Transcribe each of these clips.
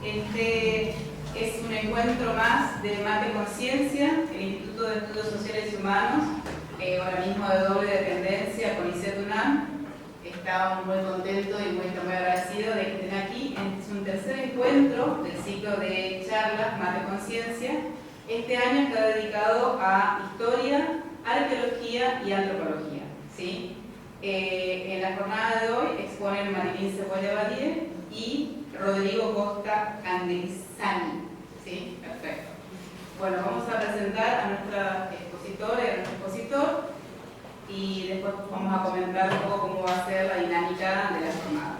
Este es un encuentro más de Mate Conciencia, el Instituto de Estudios Sociales y Humanos, organismo de doble dependencia con ICET-UNAM. Estamos muy contentos y muy agradecidos de que estén aquí. Es un tercer encuentro del ciclo de charlas Mate Conciencia. Este año está dedicado a historia, arqueología y antropología, ¿sí? En la jornada de hoy exponen Marilyn Cebolla-Badier y Rodrigo Costa Candelisani, ¿sí? Perfecto. Bueno, vamos a presentar a nuestra expositora y a nuestro expositor y después vamos a comentar un poco cómo va a ser la dinámica de la jornada.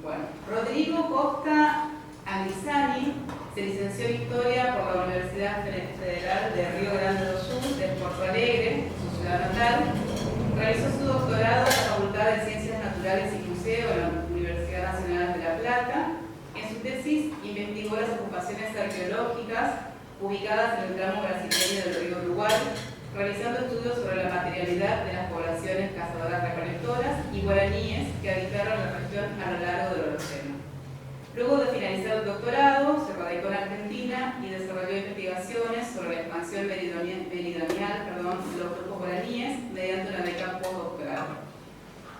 Bueno, Rodrigo Costa Candelisani se licenció en Historia por la Universidad Federal de Río Grande do Sul, de Porto Alegre, su ciudad natal. Realizó su doctorado en la Facultad de Ciencias Naturales y Museo en la Universidad Nacional de La Plata. En su tesis investigó las ocupaciones arqueológicas ubicadas en el tramo brasileño del río Uruguay, realizando estudios sobre la materialidad de las poblaciones cazadoras-recolectoras y guaraníes que habitaron la región a lo largo del Holoceno. Luego de finalizar el doctorado, se radicó en Argentina y desarrolló investigaciones sobre la expansión meridional de los grupos guaraníes mediante una beca postdoctoral.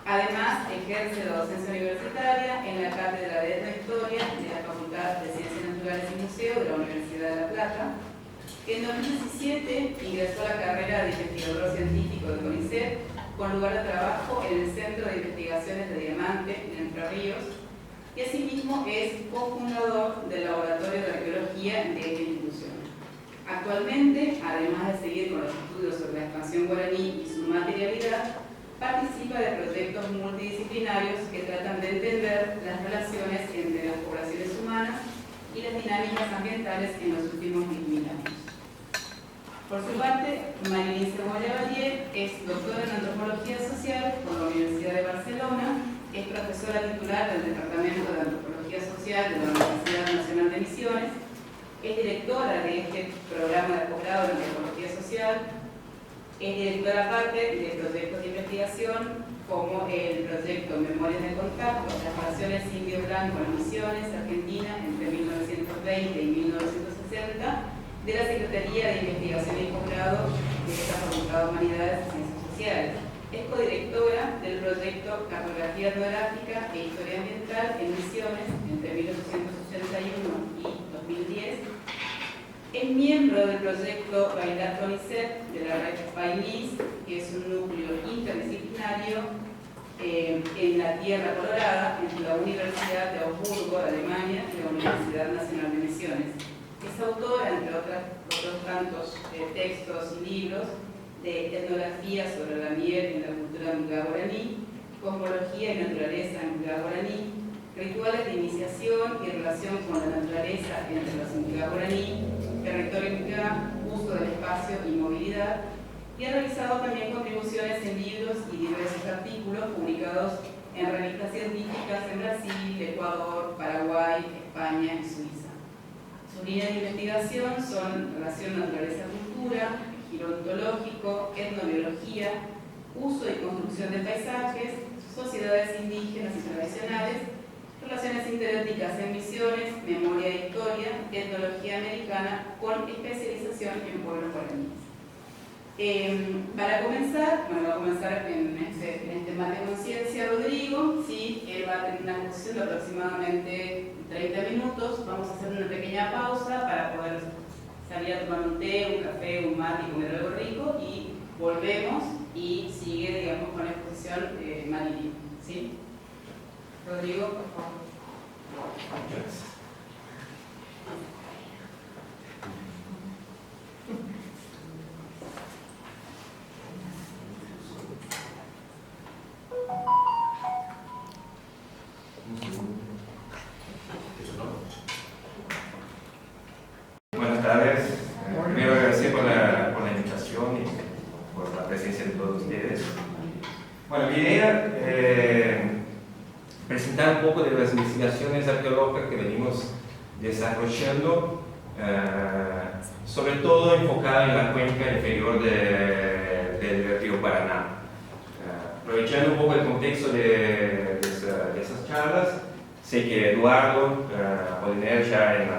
Además, ejerce la docencia universitaria en la Cátedra de Etnohistoria de la Facultad de Ciencias Naturales y Museo de la Universidad de La Plata. En 2017 ingresó a la carrera de investigador científico de CONICET, con lugar de trabajo en el Centro de Investigaciones de Diamante en Entre Ríos, y asimismo es cofundador del Laboratorio de Arqueología de esta institución. Actualmente, además de seguir con los estudios sobre la expansión guaraní y su materialidad, participa de proyectos multidisciplinarios que tratan de entender las relaciones entre las poblaciones humanas y las dinámicas ambientales en los últimos 10.000 años. Por su parte, Marilyn Cebolla-Badier es doctora en Antropología Social por la Universidad de Barcelona, es profesora titular del Departamento de Antropología Social de la Universidad Nacional de Misiones, es directora de este programa de posgrado en Antropología Social, es directora aparte de proyectos de investigación como el proyecto Memorias de Contacto, las relaciones indio-blanco en Misiones, Argentina, entre 1920 y 1960, de la Secretaría de Investigación y Posgrado de esta Facultad de Humanidades y Ciencias Sociales. Es codirectora del proyecto Cartografía Etnográfica e Historia Ambiental en Misiones entre 1881 y 2010. Es miembro del proyecto Bailar CONICET de la red BAILIS, que es un núcleo interdisciplinario en la Tierra Colorada, entre la Universidad de Augsburgo, de Alemania, y la Universidad Nacional de Misiones. Es autora, entre otros tantos textos y libros, de etnografía sobre la miel en la cultura Micá guaraní, cosmología y naturaleza en Micá guaraní, rituales de iniciación y relación con la naturaleza entre los Micá guaraní, territorio Micá, uso del espacio y movilidad, y ha realizado también contribuciones en libros y diversos artículos publicados en revistas científicas en Brasil, Ecuador, Paraguay, España y Suiza. Sus líneas de investigación son relación naturaleza-cultura, giro ontológico, etnobiología, uso y construcción de paisajes, sociedades indígenas y tradicionales, relaciones interétnicas en misiones, memoria e historia, etnología americana, con especialización en pueblos guaraníes. Para comenzar, bueno, va a comenzar en este Mate Conciencia Rodrigo, ¿sí? Él va a tener una exposición de aproximadamente 30 minutos, vamos a hacer una pequeña pausa para poder salir a tomar un té, un café, un mate y comer algo rico, y volvemos y sigue, digamos, con la exposición Marilyn, ¿sí? Rodrigo, por favor. Gracias. Buenas tardes. Primero agradecer por la invitación y por la presencia de todos ustedes. Bueno, mi idea presentar un poco de las investigaciones arqueológicas que venimos desarrollando, sobre todo enfocada en la cuenca inferior del río Paraná. Aprovechando un poco el contexto de esas charlas, Sé que Eduardo Apoliner ya en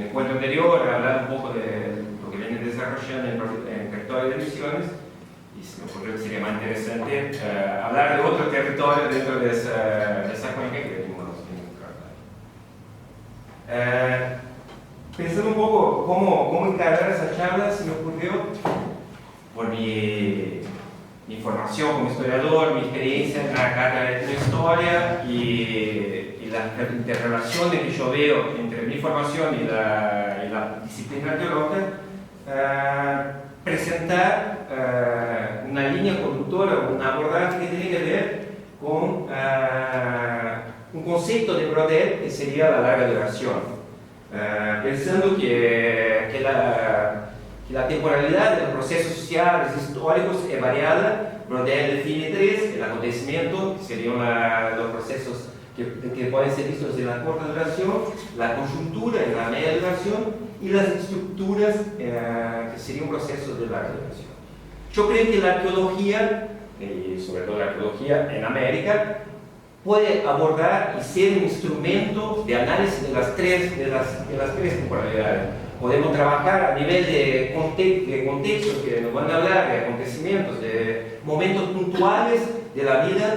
el encuentro anterior ha hablado un poco de lo que viene desarrollando en territorio de Misiones, y se me ocurrió que sería más interesante hablar de otro territorio dentro de esa cuenca que venimos tratando. Pensando un poco cómo encarar esa charla, se me ocurrió, por mi formación como historiador, mi experiencia en la carrera de historia y las interrelaciones que yo veo entre mi formación y la disciplina arqueológica, presentar una línea conductora, un abordaje que tiene que ver con un concepto de Brodel que sería la larga duración. Pensando que la temporalidad de los procesos sociales históricos es variada, Brodel define tres: el acontecimiento, que serían los procesos que pueden ser vistos en la corta duración, la conjuntura en la media duración y las estructuras, que serían procesos de larga duración. Yo creo que la arqueología, y sobre todo la arqueología en América, puede abordar y ser un instrumento de análisis de las tres temporalidades. Podemos trabajar a nivel de contextos que nos van a hablar de acontecimientos, de momentos puntuales de la vida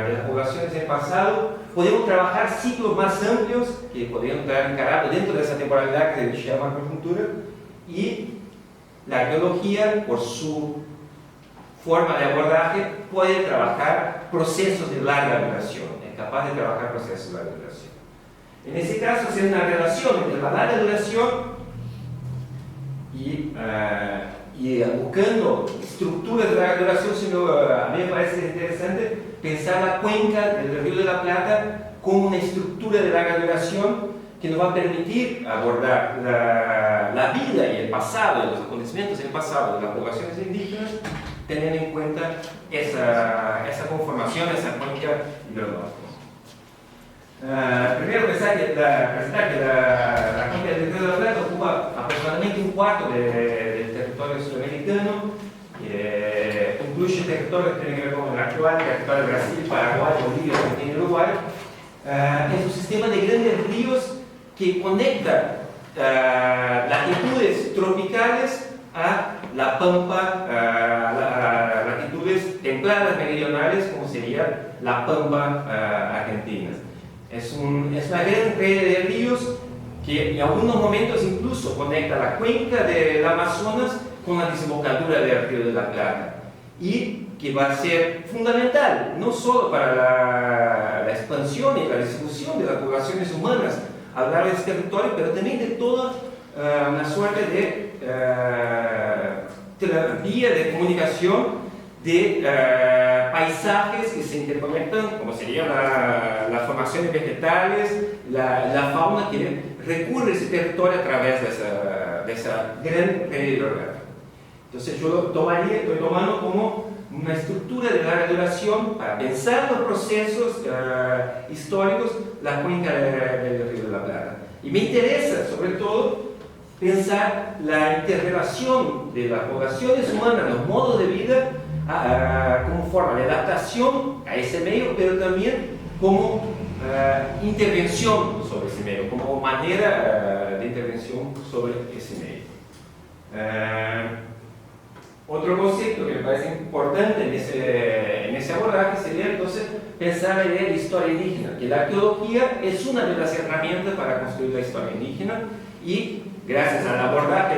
de las poblaciones del pasado. Podemos trabajar ciclos más amplios que podrían estar encarados dentro de esa temporalidad que se llama conjuntura. Y la arqueología, por su forma de abordaje, puede trabajar procesos de larga duración, es capaz de trabajar procesos de larga duración. En ese caso, hacer una relación entre la larga duración y buscando estructuras de larga duración, sino, a mí me parece interesante pensar la cuenca del Río de la Plata como una estructura de larga duración que nos va a permitir abordar la vida y el pasado, los acontecimientos del pasado de las poblaciones indígenas, teniendo en cuenta esa conformación, esa cuenca hidrológica. Primero presentar que la cuenca del Río de la Plata ocupa aproximadamente un cuarto del territorio sudamericano, incluye territorios que tienen que ver con el actual territorio de Brasil, Paraguay, Bolivia, Argentina y Uruguay. Es un sistema de grandes ríos que conecta latitudes tropicales a la pampa, a latitudes templadas meridionales, como sería la pampa argentina. Es una gran red de ríos que en algunos momentos incluso conecta la cuenca del Amazonas con la desembocadura del Río de la Plata, y que va a ser fundamental no solo para la expansión y la distribución de las poblaciones humanas a lo largo de este territorio, pero también de toda una suerte de vía de comunicación de paisajes que se interconectan, como serían las formaciones vegetales, la fauna que recurre a ese territorio a través de esa gran red hidrográfica. Entonces yo estoy tomando como una estructura de larga duración para pensar los procesos históricos, la cuenca del Río de la Plata. Y me interesa, sobre todo, pensar la interrelación de las poblaciones humanas, los modos de vida, como forma de adaptación a ese medio, pero también como intervención sobre ese medio, como manera de intervención sobre ese medio. Otro concepto que me parece importante en ese abordaje sería entonces pensar la idea de historia indígena, que la arqueología es una de las herramientas para construir la historia indígena, y gracias al abordaje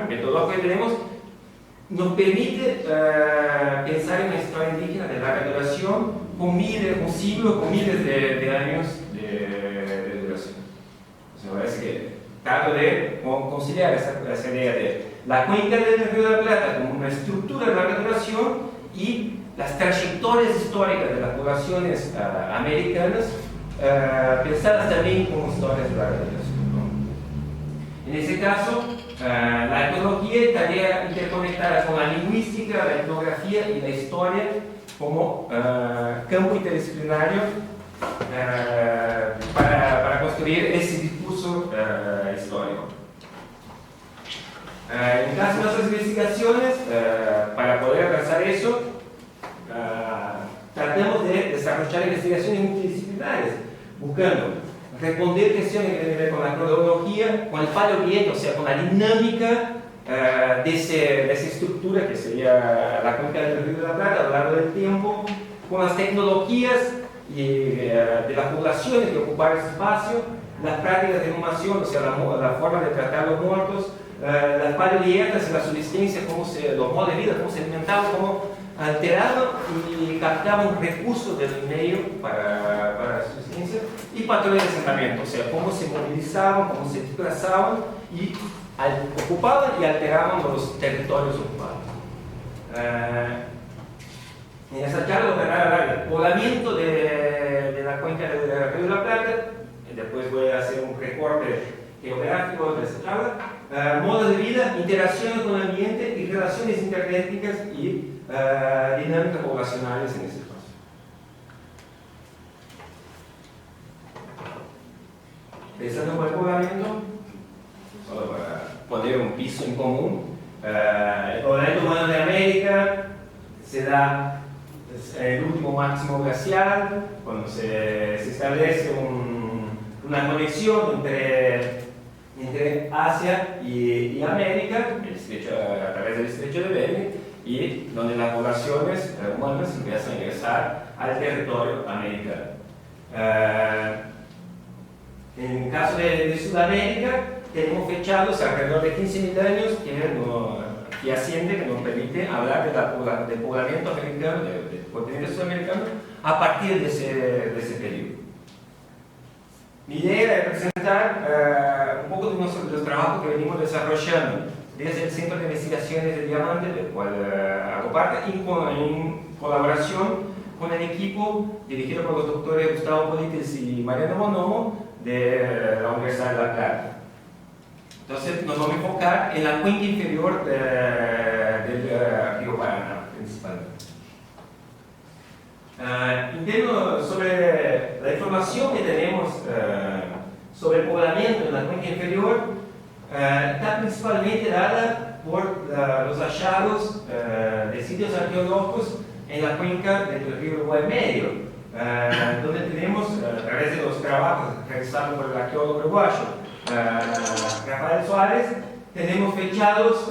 metodológico que tenemos, nos permite pensar en una historia indígena de larga duración con siglos, con miles de años de duración. O sea, me parece que trato de conciliar esa idea de la cuenca del Río de la Plata como una estructura de larga duración y las trayectorias históricas de las poblaciones americanas pensadas también como historias de larga duración, ¿no? En ese caso, la arqueología estaría interconectada con la lingüística, la etnografía y la historia como campo interdisciplinario para construir ese discurso histórico. En el caso de nuestras investigaciones, para poder alcanzar eso, tratamos de desarrollar investigaciones multidisciplinares, buscando responder cuestiones que tienen que ver con la cronología, con el paleobiente, o sea, con la dinámica de esa estructura que sería la cuenca del Río de la Plata a lo largo del tiempo, con las tecnologías de las poblaciones que ocuparon ese espacio, las prácticas de inhumación, o sea, la forma de tratar a los muertos, las paleodietas y la subsistencia, los modos de vida, cómo se alimentaban, cómo alteraban y captaban recursos del medio para la subsistencia, y patrones de asentamiento, o sea, cómo se movilizaban, cómo se desplazaban y ocupaban y alteraban los territorios ocupados. En esa charla voy a hablar del poblamiento de la cuenca del Río de la Plata, y después voy a hacer un recorte geográfico de esa charla, modos de vida, interacciones con el ambiente y relaciones interétnicas y dinámicas poblacionales en ese espacio. Empezando por el poblamiento, solo para poner un piso en común, el poblamiento humano de América se da el último máximo glacial, cuando se establece una conexión entre Asia y América, a través del estrecho de Bering, y donde las poblaciones humanas empiezan a ingresar al territorio americano. En el caso de Sudamérica, tenemos fechados alrededor de 15.000 años que asciende, que nos permite hablar del poblamiento americano, del continente sudamericano, a partir de ese periodo. Mi idea es presentar un poco de los trabajos que venimos desarrollando desde el Centro de Investigaciones de Diamante, del cual hago parte, y en colaboración con el equipo dirigido por los doctores Gustavo Polites y Mariano Bonomo de la Universidad de La Plata. Entonces nos vamos a enfocar en la cuenca inferior del río Paraná, principalmente. Sobre la información que tenemos sobre el poblamiento en la cuenca inferior, está principalmente dada por los hallazgos de sitios arqueológicos en la cuenca del río Uruguay Medio, donde tenemos, a través de los trabajos realizados por el arqueólogo uruguayo Rafael Suárez, tenemos fechados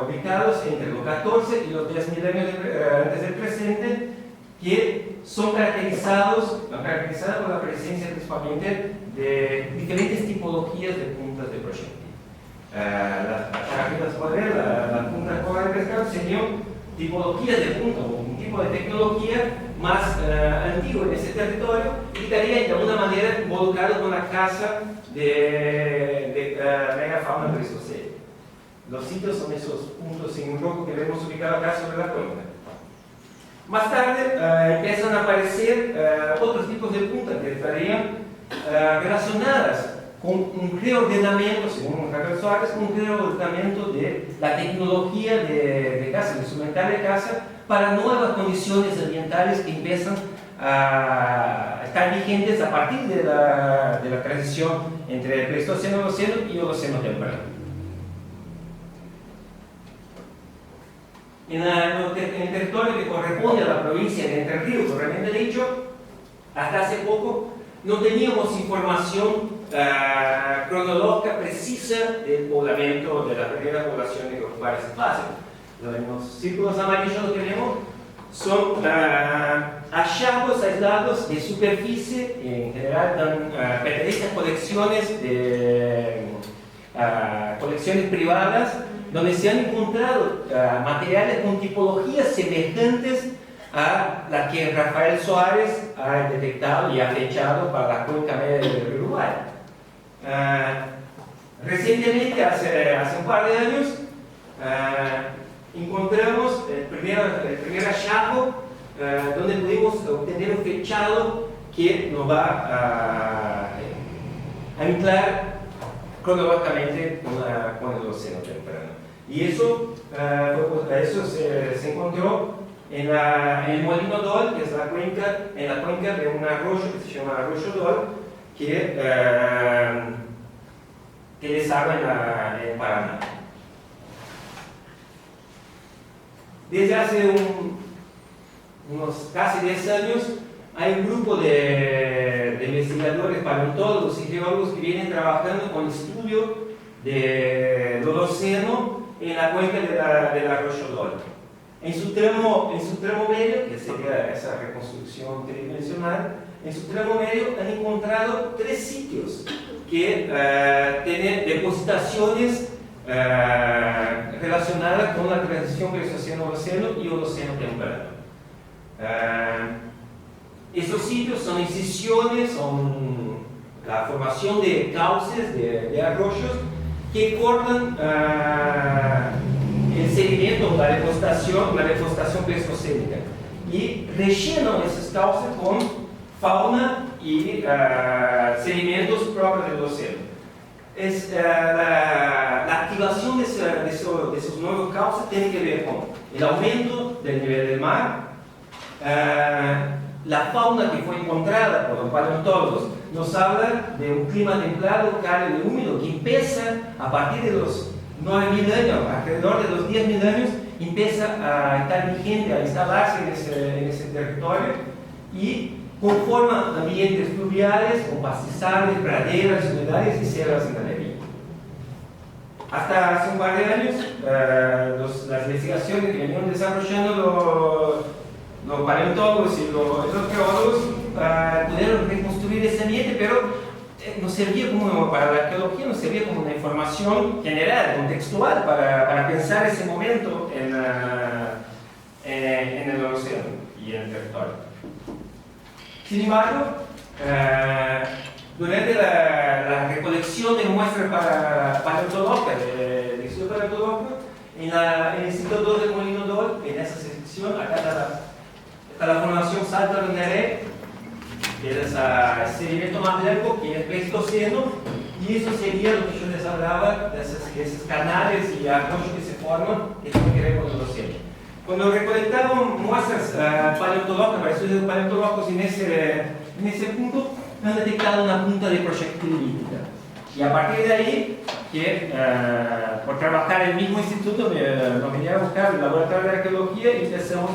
ubicados entre los 14 y los 10.000 años antes del presente, que son caracterizados por la presencia principalmente de diferentes tipologías de puntas de proyectil. Las puntas con el pescado serían tipologías de punta, o un tipo de tecnología más antiguo en ese territorio, y estaría de alguna manera involucrado con la caza de megafauna pleistocénica. Los sitios son esos puntos en rojo que vemos ubicados acá sobre la cuenca. Más tarde empiezan a aparecer otros tipos de puntas que estarían relacionadas con un reordenamiento, según Rafael Suárez, un reordenamiento de la tecnología de caza, el instrumental de caza, para nuevas condiciones ambientales que empiezan a estar vigentes a partir de la transición entre el Pleistoceno y el Holoceno temprano. En el territorio que corresponde a la provincia de Entre Ríos, propiamente dicho, hasta hace poco no teníamos información cronológica precisa del poblamiento de las primeras poblaciones que ocuparon ese espacio. Los círculos amarillos que vemos son hallazgos aislados de superficie, en general pertenecen a colecciones privadas, donde se han encontrado materiales con tipologías semejantes a las que Rafael Suárez ha detectado y ha fechado para la cuenca media del Uruguay. Recientemente, hace un par de años, encontramos el primer hallazgo donde pudimos obtener un fechado que nos va a anclar cronológicamente con el Holoceno temprano. Y eso se encontró en el Molino Dol, que es en la cuenca de un arroyo que se llama Arroyo Dol, que desagua en Paraná. Desde hace unos casi 10 años hay un grupo de investigadores investigadores, paleontólogos y geólogos que vienen trabajando con el estudio del Holoceno en la cuenca del arroyo Dol. En su tramo medio, que sería esa reconstrucción tridimensional, en su tramo medio han encontrado 3 sitios que tienen depositaciones relacionadas con la transición Pleistoceno-Holoceno y Holoceno temprano. Estos sitios son incisiones, son la formación de cauces, de arroyos que cortan el sedimento, la depositación pleistocénica, y rellenan esos cauces con fauna y sedimentos propios del océano. La activación de esos nuevos cauces tiene que ver con el aumento del nivel del mar. La fauna que fue encontrada por los paleontólogos nos habla de un clima templado, cálido y húmedo que empieza a partir de los 9.000 años, alrededor de los 10.000 años, empieza a estar vigente, a instalarse en ese territorio y conforma ambientes fluviales con pastizales, praderas, humedales y selvas en galería. Hasta hace un par de años, las investigaciones que venían desarrollando los paleontólogos y los geólogos pudieron reconstruir ese ambiente, pero nos servía para la arqueología, nos servía como una información general, contextual, para pensar ese momento en el océano y en el territorio. Sin embargo, durante la recolección de muestras paleontológicas, del Instituto Paleontológico, en el Instituto 2 del Molino Dol, en esa sección, acá está la formación Salto del Neré, que es ese sedimento más blanco que es pleistoceno, y eso sería lo que yo les hablaba de esos canales y arroyos que se forman, que tienen que ver con el océano. Cuando recolectaron muestras paleontológicas, para estudios paleontológicos en ese punto, han detectado una punta de proyectilítica. Y a partir de ahí, por trabajar en el mismo instituto, nos venía a buscar el laboratorio de arqueología y empezamos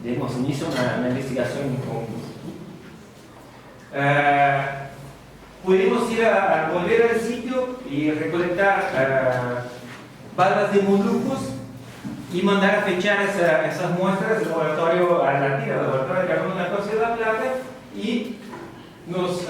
inició una investigación en conjunto. Pudimos volver al sitio y recolectar valvas de moluscos y mandar a fechar esas muestras del laboratorio a la tira, del laboratorio de carbono 14 de La Plata, y nos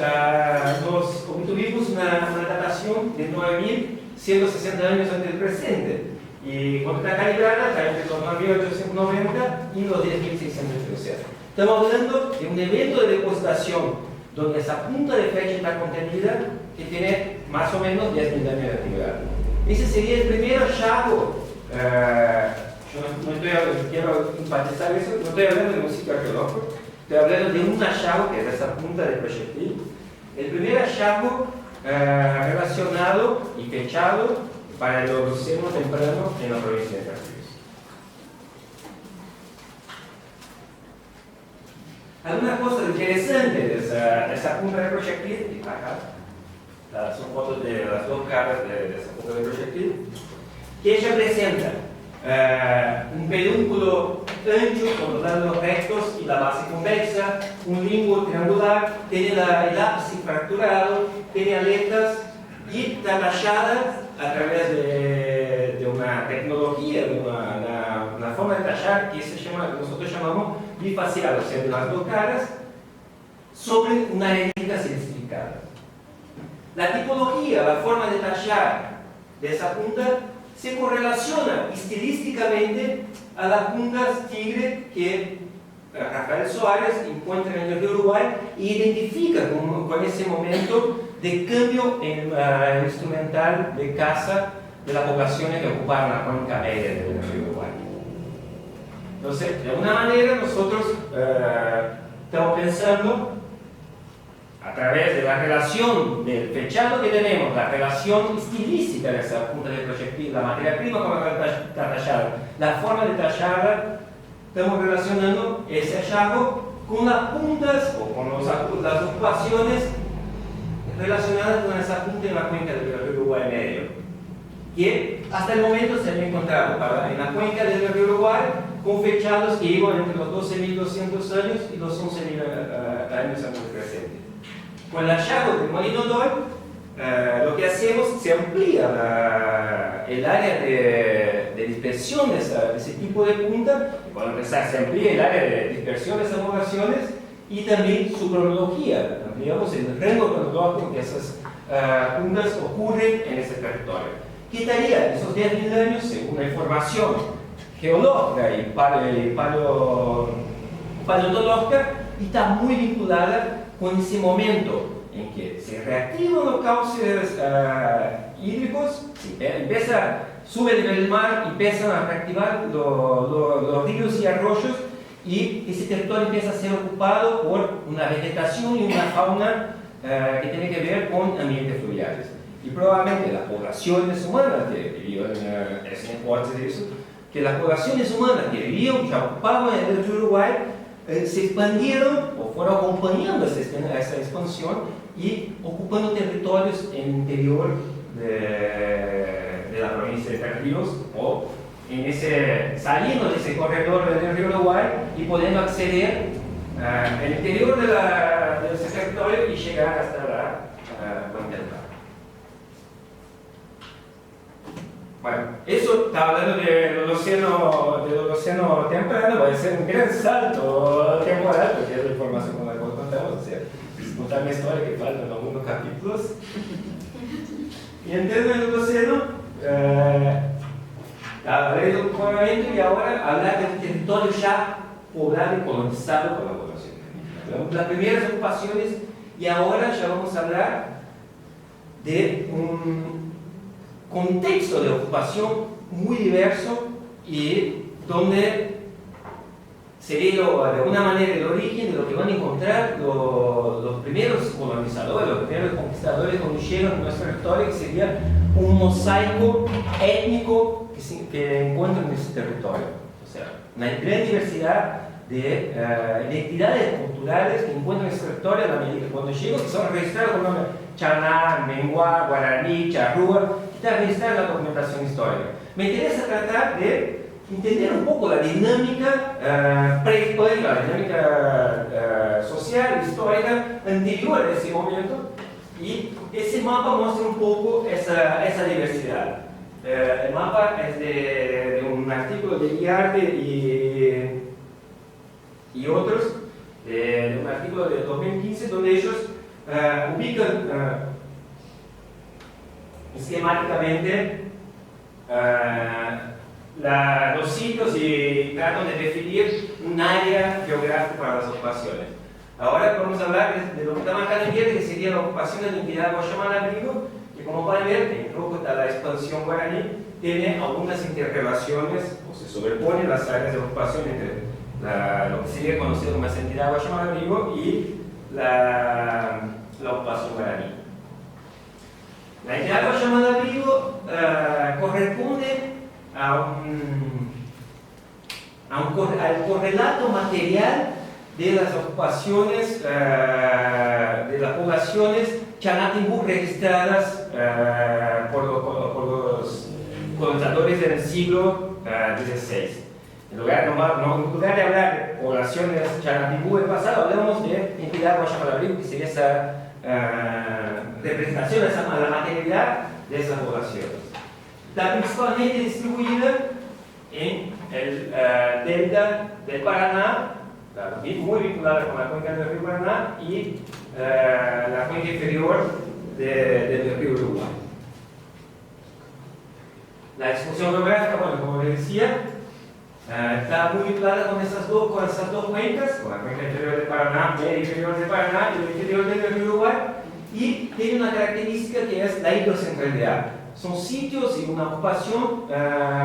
obtuvimos una datación de 9.160 años antes del presente. Y cuando está calibrada, está entre los 9.890 y los 10.600. O sea, estamos hablando de un evento de depositación donde esa punta de fecha está contenida, que tiene más o menos 10.000 años de actividad. Ese sería el primer hallazgo. Yo quiero enfatizar eso, no estoy hablando de un sitio arqueológico, estoy hablando de un hallazgo que es esa punta de proyectil. El primer hallazgo relacionado y fechado para el Holoceno temprano en la provincia de Entre Ríos. Algunas cosas interesantes de esa punta de proyectil, acá son fotos de las dos caras de esa punta de proyectil, que ella presenta un pedúnculo ancho con los lados rectos y la base convexa, un limbo triangular, tiene el ápice fracturado, tiene aletas y está tallada a través de una tecnología, de una forma de tallar que nosotros llamamos bifacial, o sea, de las dos caras, sobre una arenisca silicificada. La tipología, la forma de tallar de esa punta se correlaciona estilísticamente a las puntas tigre que Rafael Suárez encuentra en el río Uruguay e identifica con ese momento de cambio en el instrumental de caza de las poblaciones que ocuparon la cuenca media del río Uruguay. Entonces, de alguna manera nosotros estamos pensando a través de la relación del fechado que tenemos, la relación estilística de esa punta de proyectil, la materia prima con la que está tallada, la forma de tallarla, estamos relacionando ese hallazgo con las puntas o con las ocupaciones relacionadas con esa punta en la cuenca del río Uruguay medio, que hasta el momento se han encontrado en la cuenca del río Uruguay con fechados que iban entre los 12.200 años y los 11.000 años antes del presente. Con el hallazgo del Molino Dol, lo que hacemos, se amplía el área de dispersión de ese tipo de punta, y cuando empezar, se amplía el área de dispersión de esas poblaciones y también su cronología. Ampliamos el rango cronológico que esas puntas ocurren en ese territorio. ¿Qué estaría esos 10.000 años según la información geológica y paleontológica? Y está muy vinculada con ese momento en que se reactivan los cauces hídricos, sube el nivel del mar, empiezan a reactivar los ríos y arroyos, y ese territorio empieza a ser ocupado por una vegetación y una fauna que tiene que ver con ambientes fluviales. Y probablemente las poblaciones humanas que vivían, es importante de eso, que las poblaciones humanas que vivían, que ocupaban el río Uruguay, se expandieron o fueron acompañando esa expansión y ocupando territorios en el interior de la provincia de Entre Ríos, o saliendo de ese corredor del río Uruguay y pudiendo acceder al interior de ese territorio y llegar hasta la frontera. Bueno, eso está hablando del océano temprano, va a ser un gran salto temporal, porque es la información con la que contamos, o sea, contar una historia que faltan algunos capítulos. Y en términos del océano, hablaré del poblamiento y ahora hablar de un territorio ya poblado y colonizado por la población. Las primeras ocupaciones, y ahora ya vamos a hablar de un contexto de ocupación muy diverso y donde sería de alguna manera el origen de lo que van a encontrar los primeros colonizadores, los primeros conquistadores cuando llegan a nuestro territorio, que sería un mosaico étnico que encuentran en ese territorio. O sea, una gran diversidad de identidades culturales que encuentran en ese territorio a la medida que cuando llegan, que son registrados con nombre Chaná, Menguá, Guaraní, Charrúa, que está registrada en la documentación histórica. Me interesa tratar de entender un poco la dinámica prehistórica, la dinámica social, histórica anterior a ese momento, y ese mapa muestra un poco esa diversidad. El mapa es de un artículo de Guiarte y otros, de un artículo de 2015, donde ellos ubican esquemáticamente los sitios y tratan de definir un área geográfica para las ocupaciones. Ahora vamos a hablar de lo que está marcado en verde, que sería la ocupación de la entidad Guayamán-Abrigo, que como pueden ver, en rojo está la expansión guaraní, tiene algunas interrelaciones, o se sobreponen las áreas de ocupación entre lo que sería conocido como la entidad Guayamán-Abrigo y la ocupación guaraní. La entidad Guayamán-Abrigo corresponde al correlato material de las ocupaciones de las poblaciones Chanatimbú registradas por los colonizadores del siglo XVI. En lugar de hablar de poblaciones Chanatimbú del pasado, hablamos de entidad Guayamán-Abrigo, que sería esa representación, la materialidad de esas poblaciones. Está principalmente distribuida en el delta del Paraná, muy vinculada con la cuenca del río Paraná y la cuenca inferior del río Uruguay. La distribución geográfica, bueno, como les decía, está muy vinculada con esas dos cuencas, con la cuenca inferior del Paraná, el inferior del Paraná y el interior del río Uruguay, y tiene una característica que es la hidrocentralidad. Son sitios y una ocupación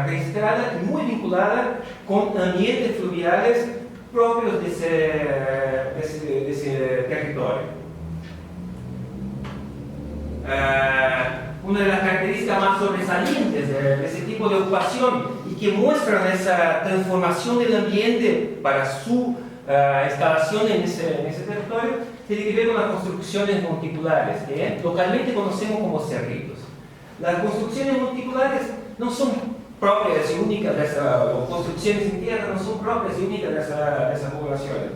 registrada y muy vinculada con ambientes fluviales propios de ese territorio. Una de las características más sobresalientes de ese tipo de ocupación y que muestran esa transformación del ambiente para su instalación en ese territorio tiene que ver con las construcciones monticulares, que localmente conocemos como cerritos. Las construcciones monticulares no son propias y únicas de o construcciones en tierra no son propias y únicas de esas poblaciones.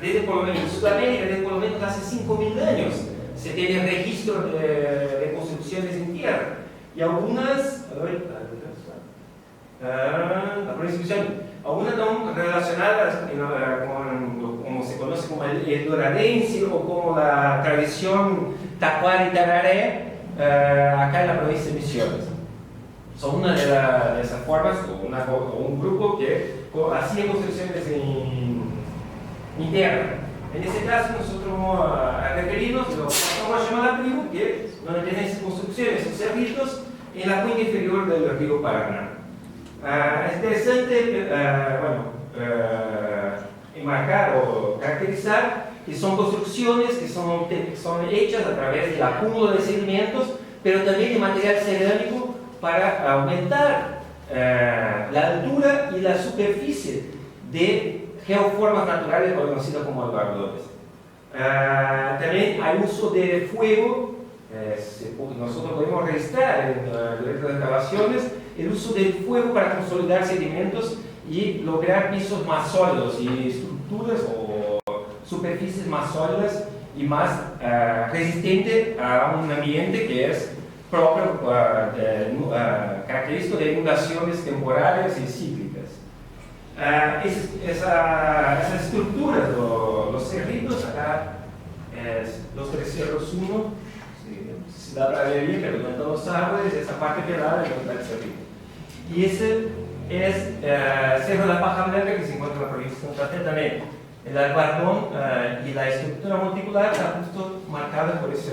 Desde por lo menos en Sudamérica, desde por lo menos hace 5.000 se tiene registro de construcciones en tierra. Y algunas, algunas están relacionadas con, como se conoce como el doradense o como la tradición tacuar y tararé, acá en la provincia de Misiones. Son una de esas formas, o un grupo que hacía construcciones en tierra. En ese caso, nosotros vamos a referirnos a lo que vamos a llamar la tribu, que es donde tienen esas construcciones, esos cerritos, en la cuenca inferior del río Paraná. Es interesante, enmarcar o caracterizar que son construcciones que son hechas a través del acúmulo de sedimentos, pero también de material cerámico para aumentar la altura y la superficie de geoformas naturales conocidas como albardones. También hay uso de fuego, nosotros podemos registrar en las excavaciones el uso del fuego para consolidar sedimentos y lograr pisos más sólidos y estructuras o superficies más sólidas y más resistentes a un ambiente que es propio, característico de inundaciones temporales y cíclicas. Esas estructuras, los cerritos, acá los tres cerros 1, se da para ver bien, pero no en todos los árboles, esa parte pelada es el cerrito. Y ese es Cerro de la Paja Blanca, que se encuentra en la provincia de Santa Fe también. El albardón y la estructura monticular está justo marcada por esa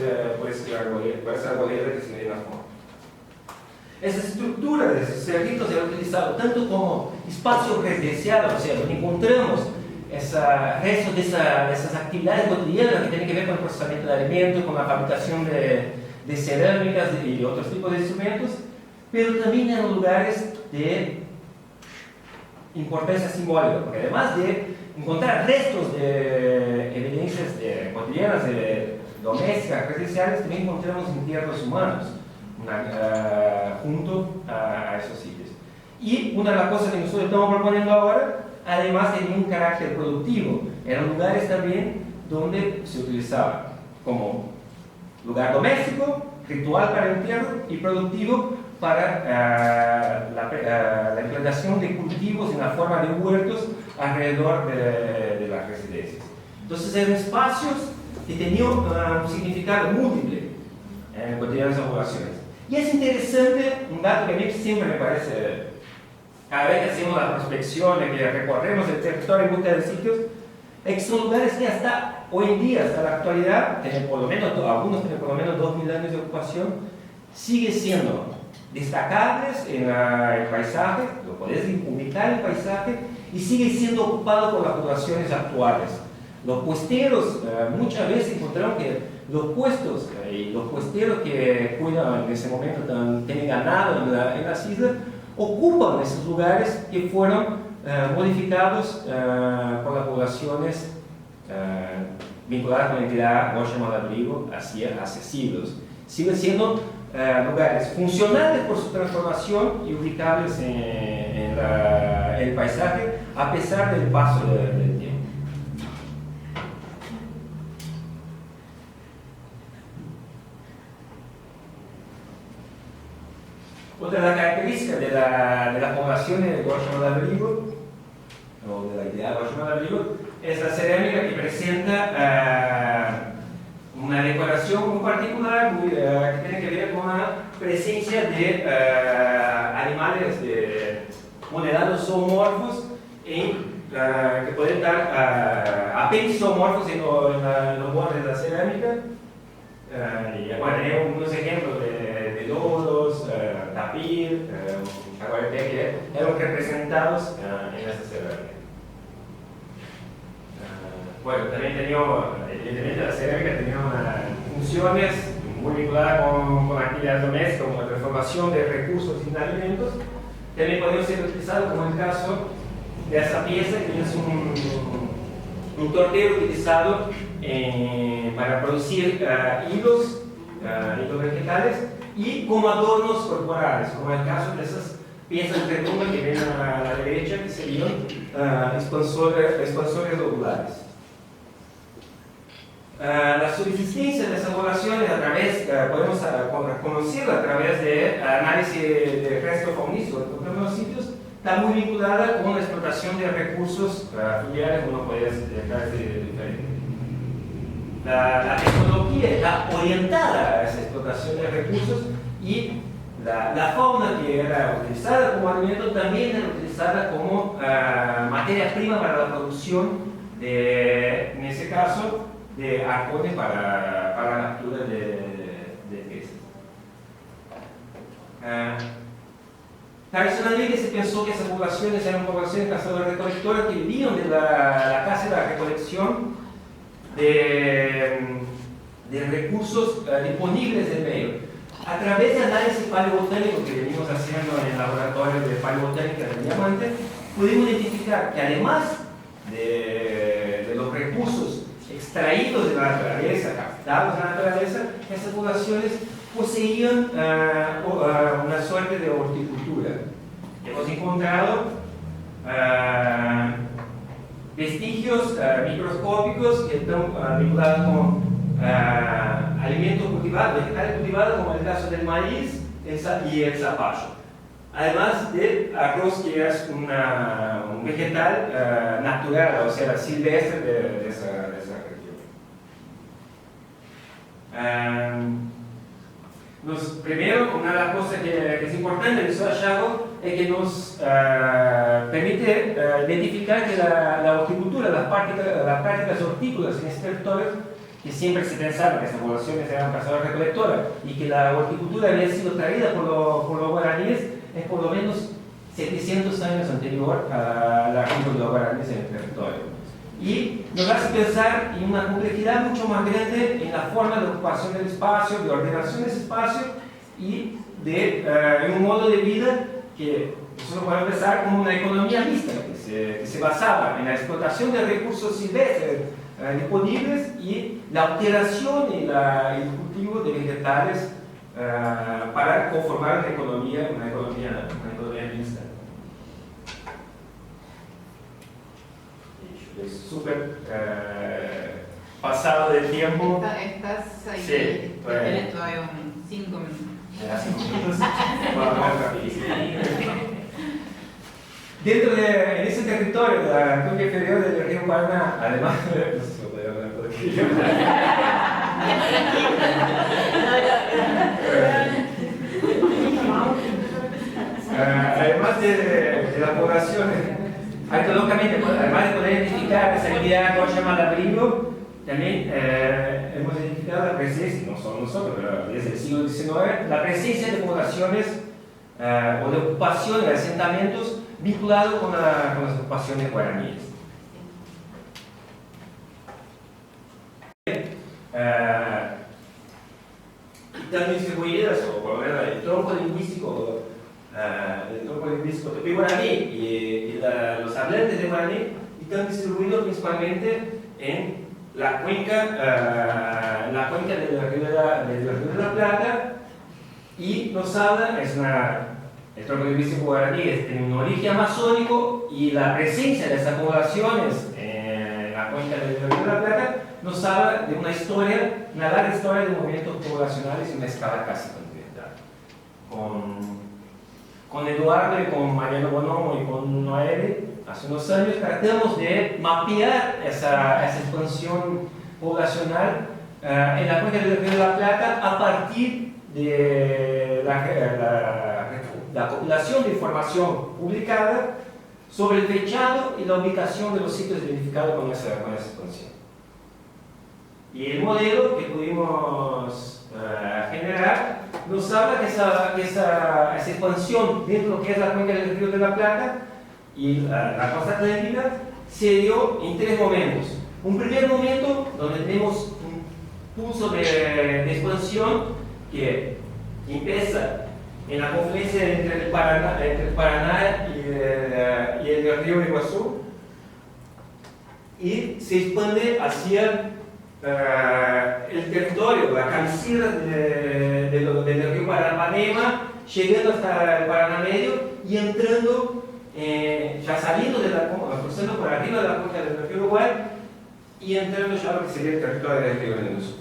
arboleda que se ve en la foto. Esa estructura de esos cerritos se ha utilizado tanto como espacio residencial, o sea, donde encontramos restos de esas actividades cotidianas que tienen que ver con el procesamiento de alimentos, con la fabricación de cerámicas y otros tipos de instrumentos, pero también en lugares de importancia simbólica, porque además de encontrar restos de evidencias cotidianas, domésticas, residenciales, también encontramos entierros humanos junto a esos sitios. Y una de las cosas que nosotros estamos proponiendo ahora, además tenía un carácter productivo. Eran lugares también donde se utilizaba como lugar doméstico, ritual para el entierro y productivo para la implantación de cultivos en la forma de huertos alrededor de las residencias. Entonces eran espacios que tenían un significado múltiple en cotidianas poblaciones. Y es interesante, un dato que a mí siempre me parece, cada vez que hacemos la prospección, que recorremos el territorio en busca de sitios, es que son lugares que hasta hoy en día, hasta la actualidad, algunos tienen por lo menos 2000 años de ocupación, sigue siendo destacables en el paisaje, lo podés ubicar en el paisaje, y sigue siendo ocupado por las poblaciones actuales. Los puesteros, muchas veces encontramos que los puestos y los puesteros que cuidan en ese momento, tienen ganado en las islas, ocupan esos lugares que fueron modificados por las poblaciones vinculadas con la entidad Guayama de Abrigo hace siglos. Siguen siendo lugares funcionales por su transformación y ubicables en el paisaje a pesar del paso del tiempo. Otra de las características de las poblaciones de Guayama de Abrigo, o de la idea de Guayama de Abrigo, es la cerámica que presenta una decoración muy particular que tiene que ver con la presencia de animales modelados zoomorfos que pueden estar apendizomorfos en los bordes de la cerámica. Y bueno, tenemos unos ejemplos de loros, tapir, que eran representados en esa cerámica. Bueno, también evidentemente la cerámica tenía funciones muy vinculadas con actividades domésticas, como la transformación de recursos en alimentos. También podría ser utilizado como el caso de esa pieza, que es un tortero utilizado para producir hilos vegetales y como adornos corporales, como el caso de esas piezas redondas que ven a la derecha, que serían expansores oculares. la subsistencia de esas poblaciones a través, podemos conocerla a través de análisis de resto faunístico en los sitios, está muy vinculada con la explotación de recursos fluviales, uno puede dejar de diferente. La tecnología está orientada a esa explotación de recursos y la fauna que era utilizada como alimento también era utilizada como materia prima para la producción de, en ese caso, de arpones para la captura de peces. Tradicionalmente se pensó que esas poblaciones eran poblaciones cazadoras-recolectoras que vivían de la caza y la recolección de recursos disponibles del medio. A través de análisis paleobotánico que venimos haciendo en el laboratorio de paleobotánica del Diamante, pudimos identificar que además de los recursos extraídos de la naturaleza, captados de la naturaleza, esas poblaciones poseían una suerte de horticultura. Hemos encontrado vestigios microscópicos que están vinculados con alimentos cultivados, vegetales cultivados, como el caso del maíz y el zapallo. Además del arroz, que es un vegetal natural, o sea, silvestre de esa región. Primero, una de las cosas que es importante de este hallazgo es que nos permite identificar que la horticultura, las prácticas hortícolas en este territorio, que siempre se pensaba que estas poblaciones eran cazadoras-recolectoras y que la horticultura había sido traída por los guaraníes, es por lo menos 700 años anterior a la arribo de los guaraníes en el territorio. Y nos hace pensar en una complejidad mucho más grande en la forma de ocupación del espacio, de ordenación de ese espacio y en un modo de vida que nosotros podemos pensar como una economía mixta, que se basaba en la explotación de recursos silvestres disponibles y la alteración y el cultivo de vegetales para conformar una economía mixta. Es súper pasado del tiempo. Estás ahí, sí, tienes todavía 5 minutos. Ya, 5 minutos. Vamos rapidísimo. Dentro de ese territorio de la cuenca inferior del río Paraná, además, no sé si lo podría hablar por aquí. Además de las poblaciones, arqueológicamente, además de poder identificar esa actividad que se llama abrigo, también hemos identificado la presencia, no solo nosotros, pero desde el siglo XIX, la presencia de poblaciones o de ocupación de asentamientos vinculados con las ocupaciones guaraníes. Están distribuidas, o por lo menos el tronco lingüístico de guaraní y los hablantes de guaraní están distribuidos principalmente en la cuenca del Río de la Plata, y nos hablan, el tronco lingüístico guaraní tiene un origen amazónico, y la presencia de esas poblaciones en la cuenca del Río de la Plata nos habla de una larga historia de movimientos poblacionales en una escala casi continental. Con Eduardo y con Mariano Bonomo y con Noelle, hace unos años tratamos de mapear esa expansión poblacional en la cuenca del Río de la Plata a partir de la compilación de información publicada sobre el fechado y la ubicación de los sitios identificados con esa expansión. Y el modelo que pudimos generar nos habla que esa expansión dentro de lo que es la cuenca del Río de la Plata y la costa atlántica se dio en 3 momentos. Un primer momento donde tenemos un pulso de expansión que empieza en la confluencia entre el Paraná y el río Iguazú, y se expande hacia el territorio, la cabecera del río Paranapanema, llegando hasta el Paraná Medio y entrando, ya saliendo cruzando por arriba de la cuenca del río Uruguay, y entrando ya a lo que sería el territorio del Río Grande do Sul.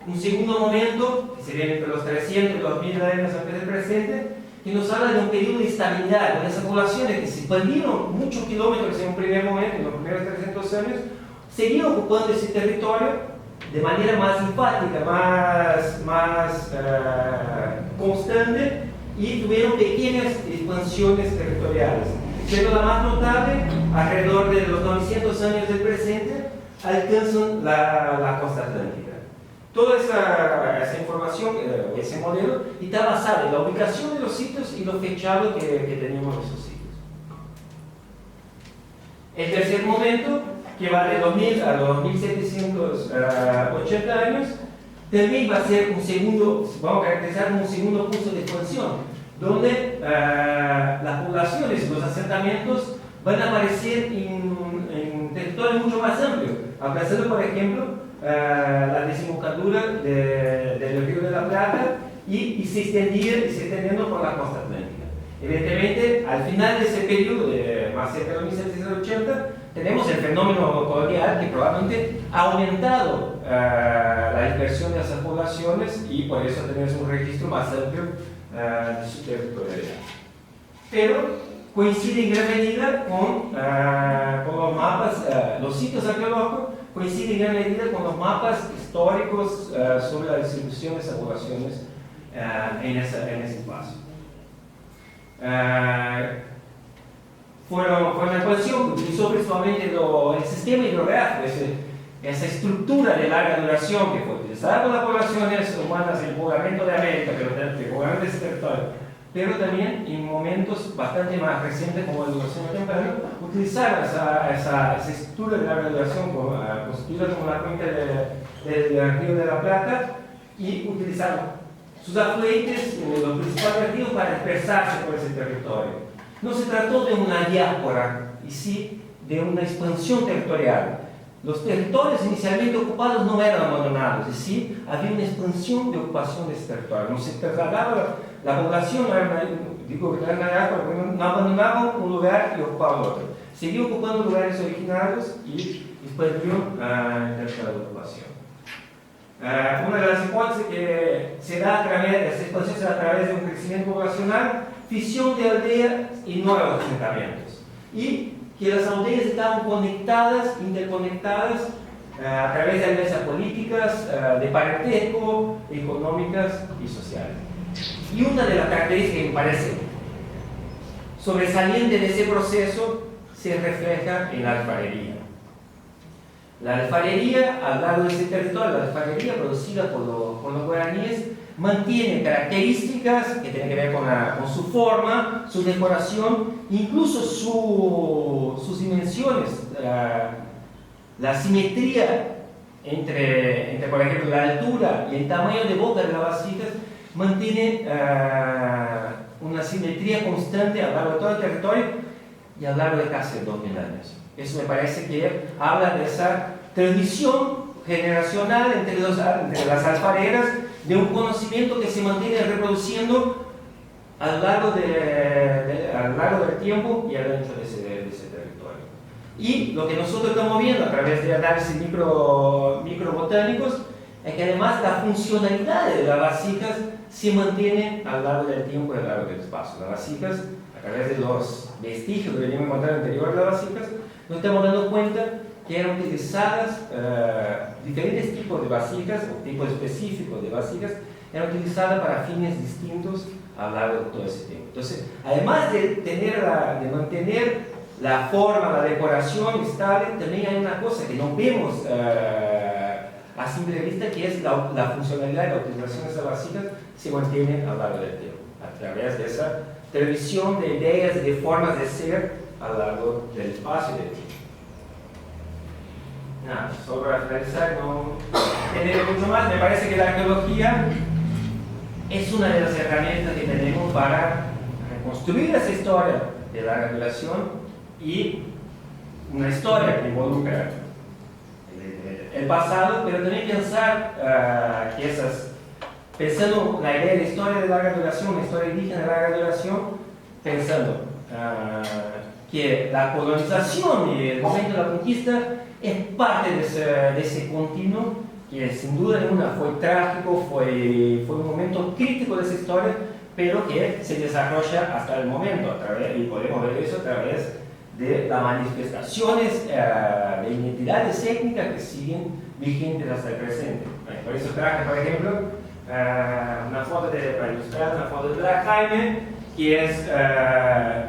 Un segundo momento, que sería entre los 300 y los 1000 años antes del presente, que nos habla de un periodo de estabilidad, donde esas poblaciones que se expandieron muchos kilómetros en un primer momento, en los primeros 300 años, seguían ocupando ese territorio de manera más enfática, más constante, y tuvieron pequeñas expansiones territoriales. Pero la más notable, alrededor de los 900 años del presente, alcanzan la costa atlántica. Toda esa información, ese modelo, está basada en la ubicación de los sitios y los fechados que teníamos en esos sitios. El tercer momento, que va de 2000 a los 1780 años, también va a ser un segundo, vamos a caracterizar como un segundo curso de expansión, donde las poblaciones y los asentamientos van a aparecer en territorios mucho más amplios, alcanzando, por ejemplo, la desembocadura del Río de la Plata y se extendiendo por la costa atlántica. Evidentemente, al final de ese periodo, más cerca de los 1780, tenemos el fenómeno colonial que probablemente ha aumentado la dispersión de esas poblaciones y por eso tenemos un registro más amplio de su territorialidad. Pero coincide en gran medida con los mapas, los sitios arqueológicos coinciden en gran medida con los mapas históricos sobre la distribución de esas poblaciones en ese espacio. Fue una ecuación que utilizó principalmente el sistema hidrográfico, esa estructura de larga duración que fue utilizada por las poblaciones humanas en el poblamiento de América, el poblamiento de ese territorio, pero también en momentos bastante más recientes como el Eoceno temprano, utilizaron esa estructura de larga duración constituida como la cuenca del Río de la Plata y utilizaron sus afluentes, los principales ríos, para dispersarse por ese territorio. No se trató de una diáspora, y sí de una expansión territorial. Los territorios inicialmente ocupados no eran abandonados, es decir, había una expansión de ocupación de ese territorio. No se trasladaba la población, no abandonaba un lugar y ocupaba otro. Seguía ocupando lugares originarios y expandió el territorio de ocupación. Una de las hipótesis que se da a través de esta expansión se da a través de un crecimiento poblacional, fisión de aldeas y nuevos asentamientos. Y que las aldeas estaban conectadas, interconectadas a través de alianzas políticas, de parentesco, económicas y sociales. Y una de las características que me parece sobresaliente de ese proceso se refleja en la alfarería. La alfarería, al lado de ese territorio, la alfarería producida por los guaraníes, mantiene características que tienen que ver con su forma, su decoración, incluso sus dimensiones, la simetría entre, por ejemplo, la altura y el tamaño de boca de las vasijas, mantiene una simetría constante a lo largo de todo el territorio y a lo largo de casi 2000 años. Eso me parece que habla de esa tradición generacional entre las alfareras, de un conocimiento que se mantiene reproduciendo a lo largo del tiempo y a lo ancho de ese territorio. Y lo que nosotros estamos viendo a través de análisis microbotánicos es que además la funcionalidad de las vasijas se mantiene a lo largo del tiempo y a lo largo del espacio. Las vasijas, a través de los vestigios que venimos encontrando al interior de las vasijas, nos estamos dando cuenta que eran utilizadas, diferentes tipos de vasijas o tipos específicos de vasijas, eran utilizadas para fines distintos a lo largo de todo ese tiempo. Entonces, además de mantener la forma, la decoración estable, también hay una cosa que no vemos a simple vista, que es la funcionalidad y la utilización de esas vasijas se mantiene a lo largo del tiempo, a través de esa televisión de ideas y de formas de ser a lo largo del espacio y del tiempo. Nada, solo para finalizar, no tener mucho más. Me parece que la arqueología es una de las herramientas que tenemos para reconstruir esa historia de larga duración y una historia que involucra el pasado, pero también pensar pensando la idea de historia de larga duración, una historia indígena de larga duración, pensando que la colonización y el momento de la conquista es parte de ese continuo que sin duda ninguna fue trágico, fue un momento crítico de esa historia, pero que se desarrolla hasta el momento, y podemos ver eso a través de las manifestaciones de identidades étnicas que siguen vigentes hasta el presente. Por eso traje, por ejemplo, una foto para ilustrar, una foto de Black Jaime, que es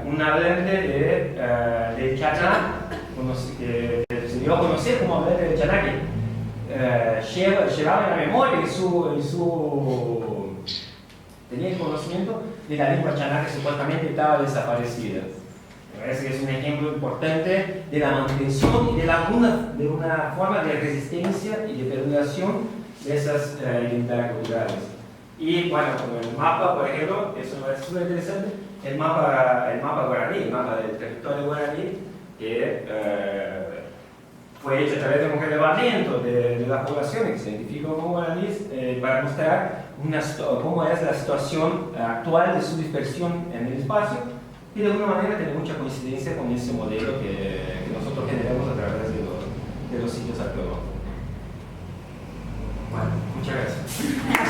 un hablante del Chaná, que se dio a conocer como hablante del Chaná, que llevaba en la memoria tenía el conocimiento de la lengua chaná que supuestamente estaba desaparecida. Me parece que es un ejemplo importante de la mantención y de una forma de resistencia y de perduración de esas identidades culturales. Y bueno, el mapa, por ejemplo, eso me parece súper interesante, el mapa guaraní, el mapa del territorio guaraní, que fue hecho a través de un relevamiento de las poblaciones que se identifican como guaraníes para mostrar cómo es la situación actual de su dispersión en el espacio, y de alguna manera tiene mucha coincidencia con ese modelo que nosotros generamos a través de los sitios arqueológicos. Bueno, muchas gracias.